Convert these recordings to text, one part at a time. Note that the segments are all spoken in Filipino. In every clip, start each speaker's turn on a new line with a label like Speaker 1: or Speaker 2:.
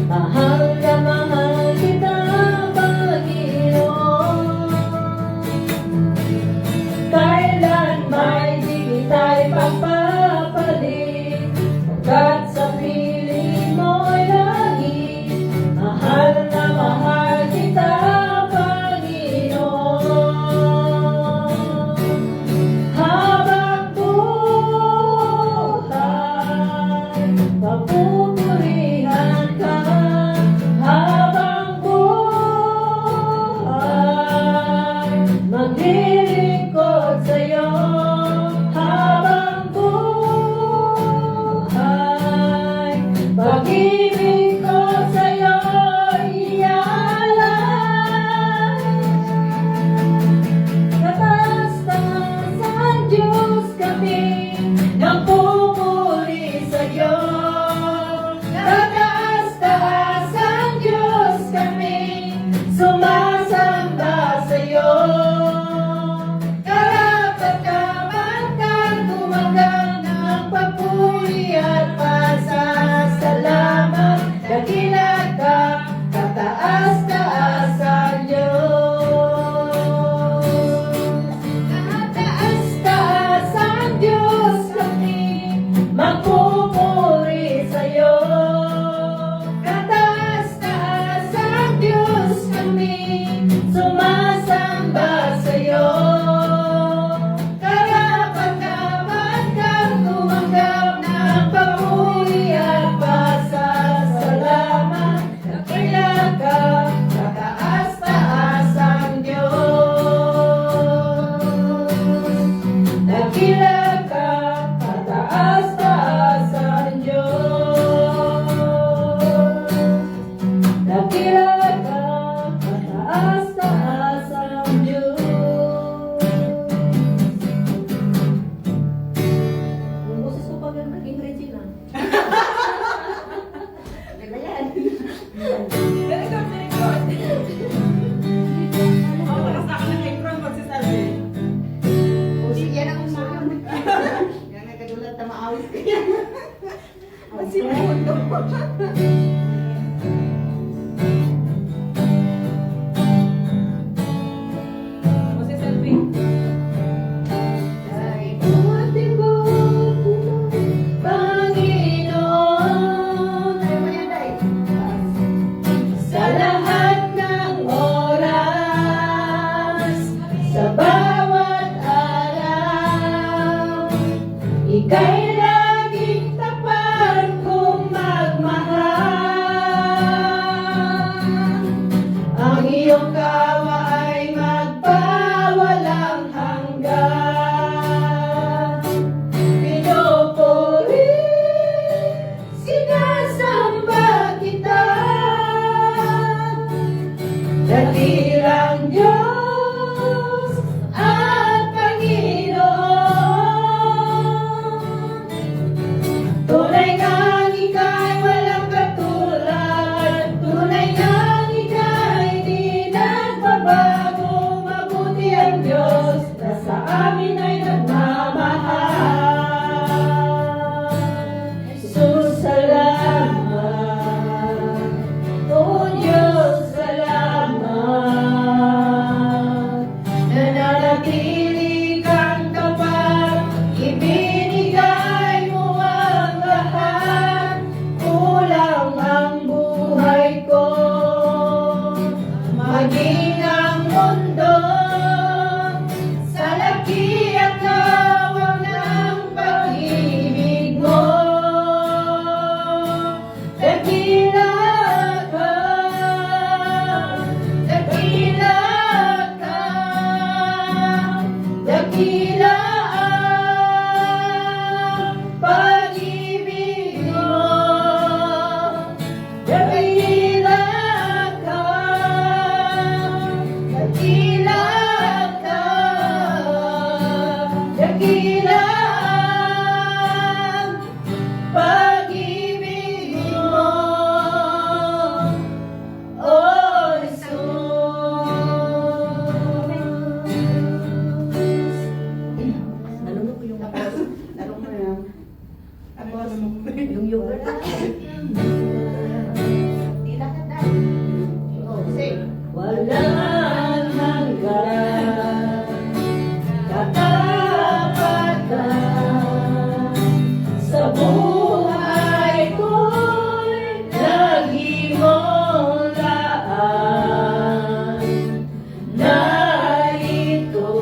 Speaker 1: Mahal na mahal kita, Panginoon. Kailan may di kita'y pagpapalit, hanggat sa piling mo'y lagi. Mahal na mahal kita, Panginoon. Habang buhay, papupurihan ka. Habang buhay, maglilingkod sa'yo. Habang buhay, pag-ibig ko sa'yo'y iaalay. Tatas-taas ang Diyos kami, nagpupuri sa'yo. Tatas-taas ang Diyos kami, sumasamba sa'yo. Karapat-dapat kang tumanggap ng papuri at pasasalamat. Dakila ka, kataas-taas ang Diyos. Kataas-taas ang Diyos kami, magpupuri sa'yo. Kataas-taas ang Diyos kami, sumasamba sa'yo. Karapat-dapat kang tumanggap ng papuri at pasasalamat. Dakila ka, kataas-taas ang Diyos. Dakila ka, kataas-taas ang Diyos. Dakila ka, kataas-taas ang Diyos. Ang boses ko pag naging Regina. Ganda yan.
Speaker 2: Record. Oh, lakas na ka ng apron magsasabi.
Speaker 3: Yan ang usapan. Yan nagkadulat na maawis ka yan.
Speaker 2: Masimundo. Magsaselfie.
Speaker 1: Ay buhatin ko, Panginoon,
Speaker 3: Ayaw mo yan, Day.
Speaker 1: sa lahat ng oras, sa bawat araw. Ika'y laging tapat kong magmahal. Yung yogurt.
Speaker 3: Tila ka dahil. Oh, sing.
Speaker 1: Walang hanggan, katapatan sa buhay ko'y lagi mong laan. Narito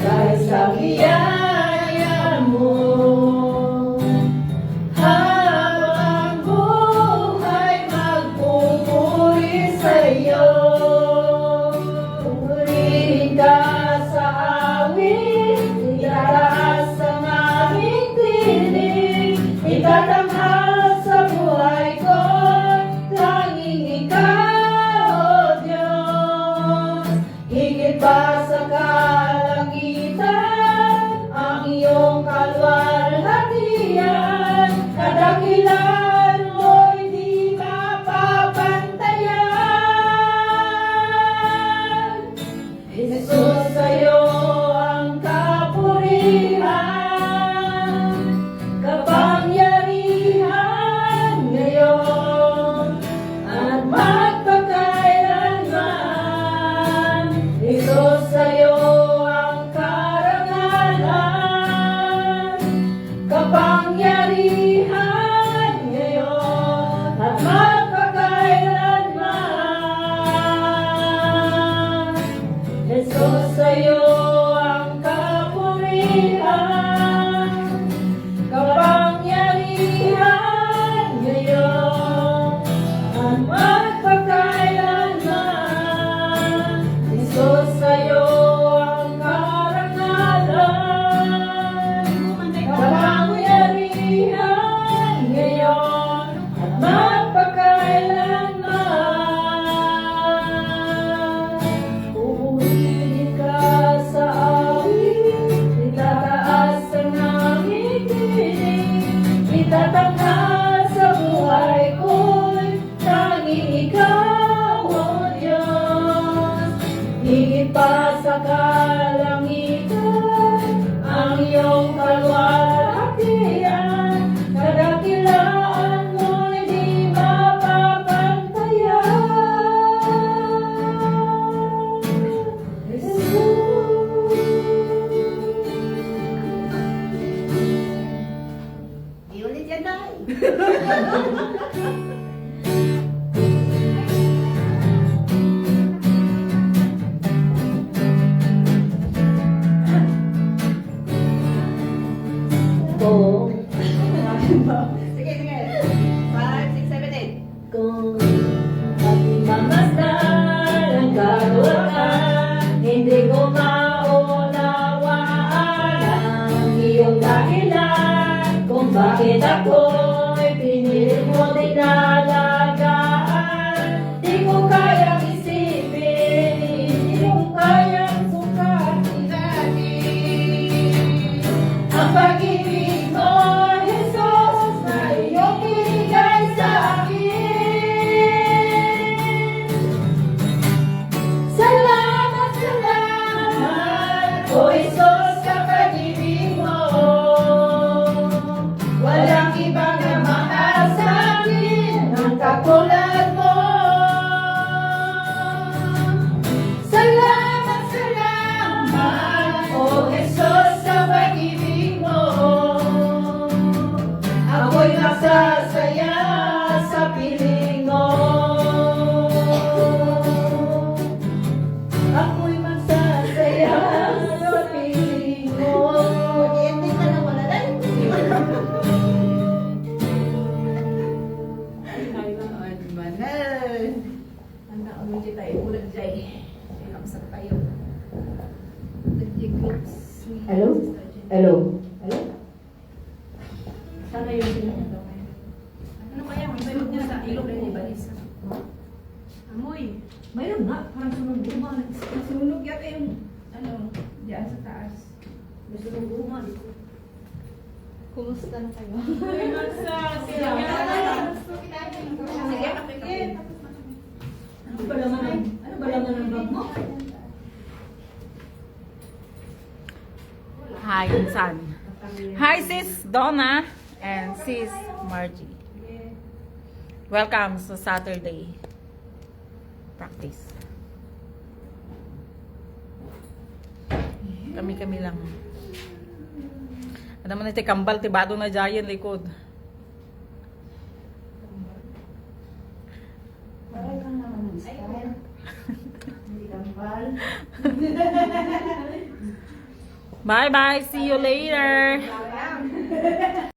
Speaker 1: dahil sa biyaya mo, habang buhay magpupuri sa'yo. Purihin ka sa awit, itaas ang aming tinig, itatanghal sa buhay ko, tanging ikaw, O Diyos. Higit pa sa kalangitan, ang iyong kalwalhatian, kadakilan mo'y di mapapantayan. Jesus, sa'yo ang kapurihan, kapangyarihan ngayon at magpakailanman. Jesus, sa'yo ang karangalan, kapangyarihan ngayon at magpakailanman. Jesus, sa'yo ang kapurihan, kapangyarihan ngayon at magpakailanman. Jesus, sa'yo ang karangalan, kapangyarihan ngayon at magpakailanman. Purihin ka sa awit, itataas ang aming tinig, itatanghal sa buhay ko'y tanging ikaw, O Diyos. Higit pa sa kalangitan, ang iyong kalwalhatian, kadakilaan mo'y di mapapantayan.
Speaker 3: Di ulit yan dahil.
Speaker 1: Kung
Speaker 3: Sige, sige. 5, 6, 7, 8.
Speaker 1: Kung pagmamasdan ang kagawakan, hindi ko maunawaan ang iyong dahilan kung bakit ako'y pinili mo dinalagaan. Di ko kayang isipin, hindi ko kayang sukatin ang pag-ibig mo, Jesus, na iyong binigay sa akin. Salamat, salamat, O Jesus, sa pag-ibig mo. Walang ibang namahal sa akin ang katulad mo. Salamat, salamat, O Jesus, sa pag-ibig mo. Ako'y masasaya sa piling mo. Ako'y masasaya sa piling mo.
Speaker 3: Mag-ending ka na wala na. Manal.
Speaker 2: Anda, ulit tayo. Ulit tayo. Pinakasap tayo.
Speaker 1: Hello? Hello? Hello? Sana yung sila.
Speaker 2: Ano kaya? May mayroon niya sa ilog ni Balisa. Amoy.
Speaker 1: Mayroon nga, parang sunog guma.
Speaker 2: Sunog yata yung ano, diyan sa taas.
Speaker 1: May sunog guma dito.
Speaker 3: Kumusta na kayo?
Speaker 2: Uy, magsa. Sila. Sige, pakinggan.
Speaker 1: Ano ba laman ng bag mo?
Speaker 2: Hi, Insan. Hi, sis Donna.
Speaker 4: And sis Margie. Welcome sa Saturday practice. Kami lang. Ano man iti kambal, tibado na giant likod.
Speaker 3: Parang lang naman ang style. Hindi kambal.
Speaker 4: Bye bye. See you later.
Speaker 3: Parang.